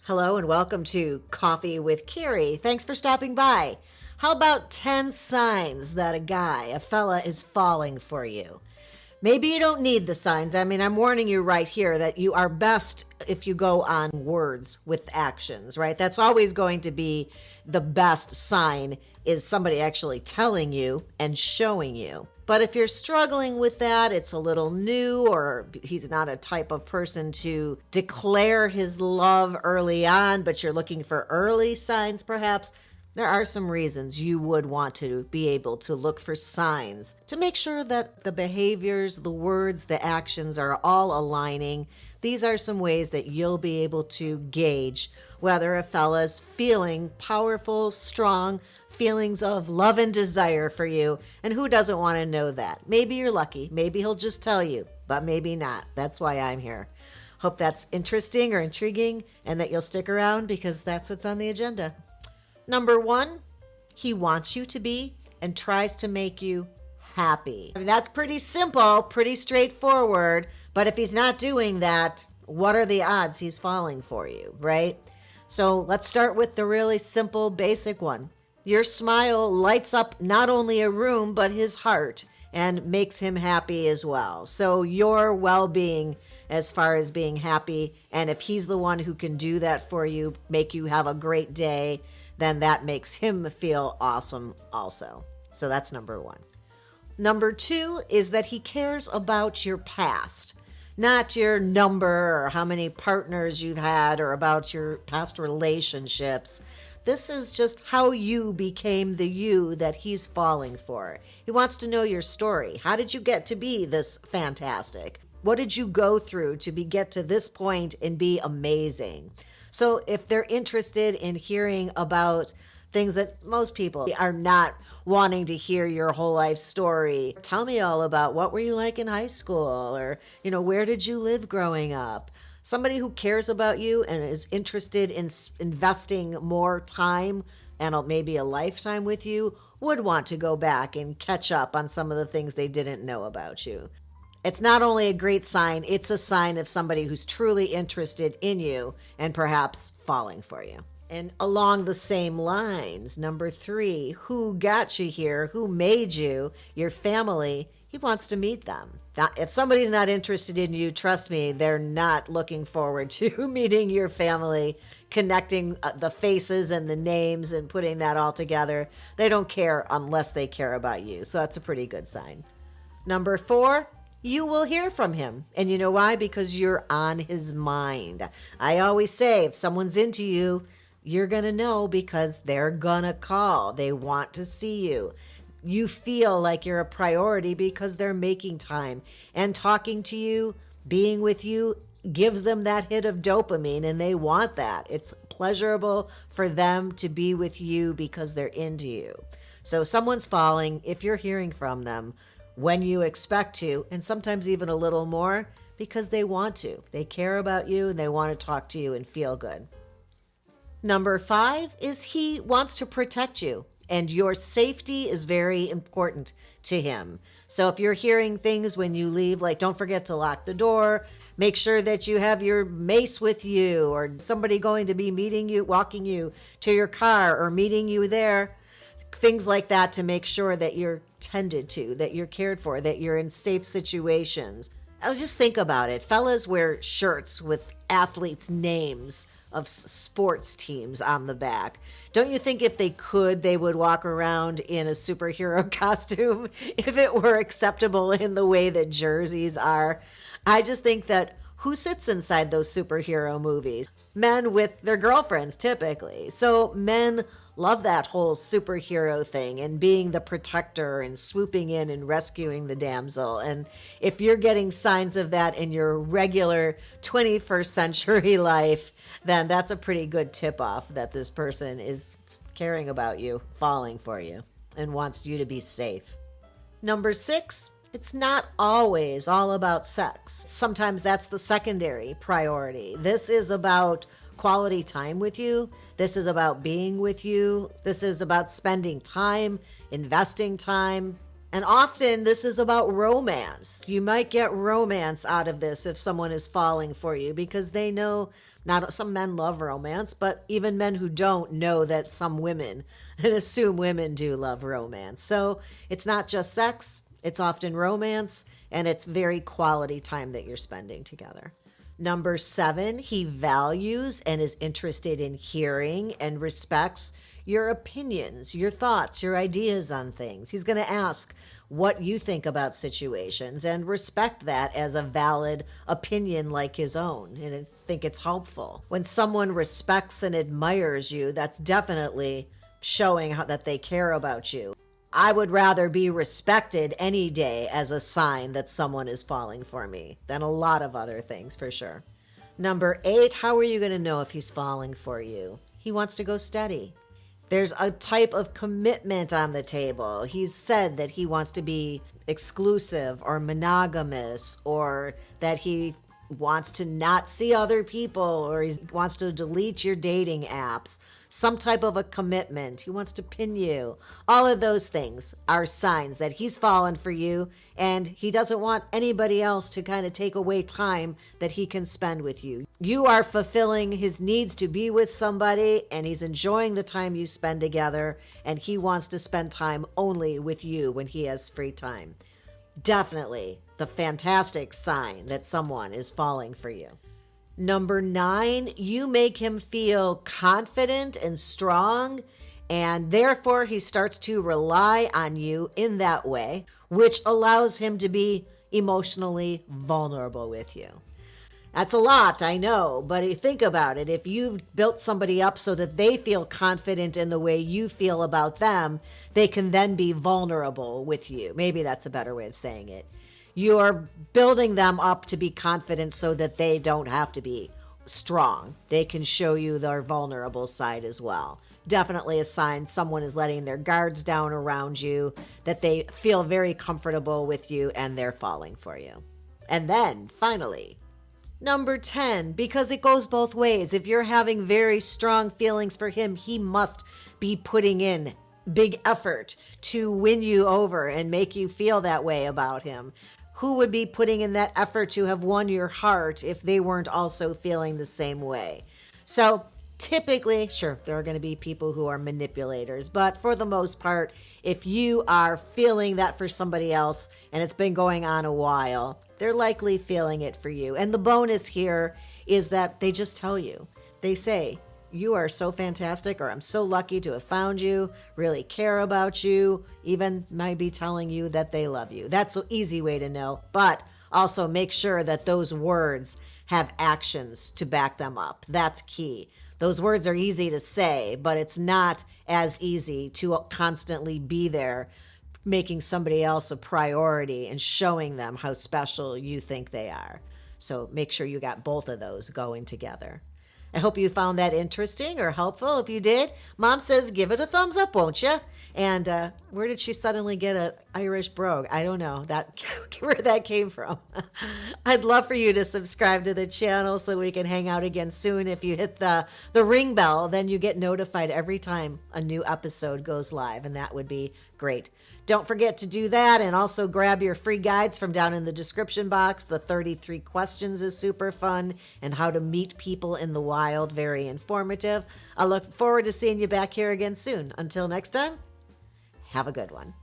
Hello and welcome to Coffee with Carey. Thanks for stopping by. How about 10 signs that a fella is falling for you? Maybe you don't need the signs. I'm warning you right here that you are best if you go on words with actions, right? That's always going to be the best sign, is somebody actually telling you and showing you. But if you're struggling with that, it's a little new, or he's not a type of person to declare his love early on, but you're looking for early signs perhaps, there are some reasons you would want to be able to look for signs to make sure that the behaviors, the words, the actions are all aligning. These are some ways that you'll be able to gauge whether a fella's feeling powerful, strong, feelings of love and desire for you. And who doesn't want to know that? Maybe you're lucky. Maybe he'll just tell you, but maybe not. That's why I'm here. Hope that's interesting or intriguing and that you'll stick around because that's what's on the agenda. Number 1, he wants you to be and tries to make you happy. That's pretty simple, pretty straightforward, but if he's not doing that, what are the odds he's falling for you, right? So let's start with the really simple, basic one. Your smile lights up not only a room, but his heart and makes him happy as well. So your well-being as far as being happy, and if he's the one who can do that for you, make you have a great day, then that makes him feel awesome also. So that's number 1. Number 2 is that he cares about your past, not your number or how many partners you've had or about your past relationships. This is just how you became the you that he's falling for. He wants to know your story. How did you get to be this fantastic? What did you go through to get to this point and be amazing? So if they're interested in hearing about things that most people are not wanting to hear your whole life story, tell me all about what were you like in high school, or, where did you live growing up? Somebody who cares about you and is interested in investing more time and maybe a lifetime with you would want to go back and catch up on some of the things they didn't know about you. It's not only a great sign, it's a sign of somebody who's truly interested in you and perhaps falling for you. And along the same lines, number 3, who got you here? Who made you? Your family. He wants to meet them. Now, if somebody's not interested in you, trust me, they're not looking forward to meeting your family, connecting the faces and the names and putting that all together. They don't care unless they care about you. So that's a pretty good sign. Number 4, you will hear from him. And you know why? Because you're on his mind. I always say, if someone's into you, you're going to know because they're going to call. They want to see you. You feel like you're a priority because they're making time. And talking to you, being with you, gives them that hit of dopamine, and they want that. It's pleasurable for them to be with you because they're into you. So someone's falling if you're hearing from them when you expect to, and sometimes even a little more, because they want to. They care about you and they want to talk to you and feel good. Number 5 is he wants to protect you, and your safety is very important to him. So if you're hearing things when you leave, like don't forget to lock the door, make sure that you have your mace with you, or somebody going to be meeting you, walking you to your car or meeting you there, things like that to make sure that you're tended to, that you're cared for, that you're in safe situations. Just think about it. Fellas wear shirts with athletes' names of sports teams on the back. Don't you think if they could, they would walk around in a superhero costume if it were acceptable in the way that jerseys are? I just think that who sits inside those superhero movies? Men with their girlfriends, typically. So men love that whole superhero thing and being the protector and swooping in and rescuing the damsel. And if you're getting signs of that in your regular 21st century life, then that's a pretty good tip-off that this person is caring about you, falling for you, and wants you to be safe. Number 6, it's not always all about sex. Sometimes that's the secondary priority. This is about quality time with you. This is about being with you. This is about spending time, investing time. And often this is about romance. You might get romance out of this if someone is falling for you because they know Not some men love romance, but even men who don't know that some women and assume women do love romance. So it's not just sex, it's often romance, and it's very quality time that you're spending together. Number 7, he values and is interested in hearing and respects your opinions, your thoughts, your ideas on things. He's going to ask what you think about situations and respect that as a valid opinion like his own. And I think it's helpful. When someone respects and admires you, that's definitely showing that they care about you. I would rather be respected any day as a sign that someone is falling for me than a lot of other things, for sure. Number 8, how are you going to know if he's falling for you? He wants to go steady. There's a type of commitment on the table. He's said that he wants to be exclusive or monogamous, or that he wants to not see other people, or he wants to delete your dating apps. Some type of a commitment. He wants to pin you. All of those things are signs that he's fallen for you, and he doesn't want anybody else to kind of take away time that he can spend with you. You are fulfilling his needs to be with somebody, and he's enjoying the time you spend together, and he wants to spend time only with you when he has free time. Definitely the fantastic sign that someone is falling for you. Number 9, you make him feel confident and strong, and therefore he starts to rely on you in that way, which allows him to be emotionally vulnerable with you. That's a lot, I know, but you think about it. If you've built somebody up so that they feel confident in the way you feel about them, they can then be vulnerable with you. Maybe that's a better way of saying it. You're building them up to be confident so that they don't have to be strong. They can show you their vulnerable side as well. Definitely a sign someone is letting their guards down around you, that they feel very comfortable with you and they're falling for you. And then, finally, number 10, because it goes both ways. If you're having very strong feelings for him, he must be putting in big effort to win you over and make you feel that way about him. Who would be putting in that effort to have won your heart if they weren't also feeling the same way? So typically, sure, there are going to be people who are manipulators, but for the most part, if you are feeling that for somebody else and it's been going on a while, they're likely feeling it for you. And the bonus here is that they just tell you. They say, you are so fantastic, or I'm so lucky to have found you, really care about you, even might be telling you that they love you. That's an easy way to know, but also make sure that those words have actions to back them up. That's key. Those words are easy to say, but it's not as easy to constantly be there making somebody else a priority and showing them how special you think they are. So make sure you got both of those going together. I hope you found that interesting or helpful. If you did, Mom says give it a thumbs up, won't you? And where did she suddenly get an Irish brogue? I don't know where that came from. I'd love for you to subscribe to the channel so we can hang out again soon. If you hit the ring bell, then you get notified every time a new episode goes live, and that would be great. Don't forget to do that, and also grab your free guides from down in the description box. The 33 questions is super fun, and how to meet people in the wild, very informative. I look forward to seeing you back here again soon. Until next time, have a good one.